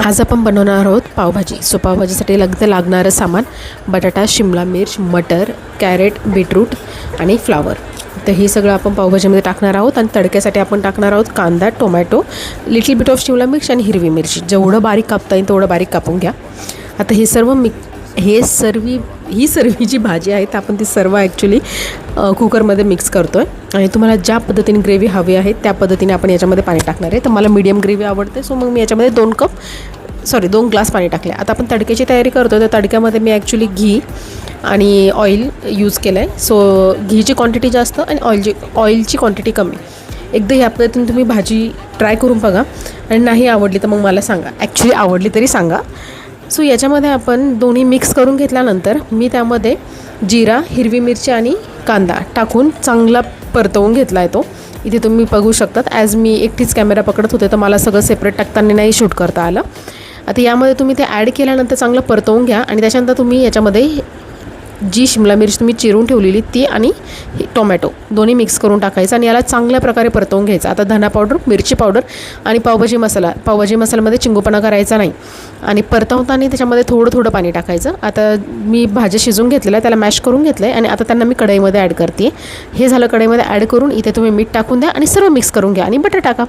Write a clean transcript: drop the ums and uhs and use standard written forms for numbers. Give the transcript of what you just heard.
आज आपण बनवणार आहोत पावभाजी. सो पावभाजीसाठी लागणारं सामान बटाटा, शिमला मिर्च, मटर, कॅरेट, बीटरूट आणि फ्लावर. तर हे सगळं आपण पावभाजीमध्ये टाकणार आहोत. आणि तडक्यासाठी आपण टाकणार आहोत कांदा, tomato, little bit of Shimla मिर्च आणि हिरवी मिरची. जेवढं बारीक कापता येईल तेवढं बारीक कापून घ्या. आता हे सर्व ही सर्व जी भाजी आहे तर आपण ती सर्व ॲक्च्युली कुकरमध्ये मिक्स करतो आहे. आणि तुम्हाला ज्या पद्धतीने ग्रेव्ही हवी आहे त्या पद्धतीने आपण याच्यामध्ये पाणी टाकणार आहे. तर मला मीडियम ग्रेव्ही आवडते, सो मग मी याच्यामध्ये 2 ग्लास पाणी टाकले. आता आपण तडक्याची तयारी करतो. तर तडक्यामध्ये मी ॲक्च्युली घी आणि ऑइल यूज केलं आहे. सो घीची क्वांटिटी जास्त आणि ऑइलची क्वांटिटी कमी. एकदा ह्या पद्धतीने तुम्ही भाजी ट्राय करून बघा आणि नाही आवडली तर मग मला सांगा. ॲक्च्युली आवडली तरी सांगा. सो याच्यामध्ये आपण दोन्ही मिक्स करून घेतल्यानंतर मी त्यामध्ये जिरा, हिरवी मिरची आणि कांदा टाकून चांगला परतवून घेतला आहे. तो इथे तुम्ही बघू शकतात. ॲज मी एकटीच कॅमेरा पकडत होते तर मला सगळं सेपरेट टाकताना नाही शूट करता आलं. आता यामध्ये तुम्ही ते ॲड केल्यानंतर चांगलं परतवून घ्या. आणि त्याच्यानंतर तुम्ही याच्यामध्ये जी शिमला मिरची तुम्ही चिरून ठेवलेली ती आणि टोमॅटो दोन्ही मिक्स करून टाकायचं आणि याला चांगल्या प्रकारे परतवून घ्यायचं. आता धना पावडर, मिरची पावडर आणि पावभाजी मसाल्यामध्ये चिंगूपणा करायचा नाही. आणि परतवताना त्याच्यामध्ये थोडं पाणी टाकायचं. आता मी भाज्या शिजवून घेतलेलं आहे, त्याला मॅश करून घेतलं आहे आणि आता त्यांना मी कढईमध्ये ॲड करते. हे झालं कढईमध्ये ॲड करून इथे तुम्ही मीठ टाकून द्या आणि सर्व मिक्स करून घ्या आणि बटर टाका.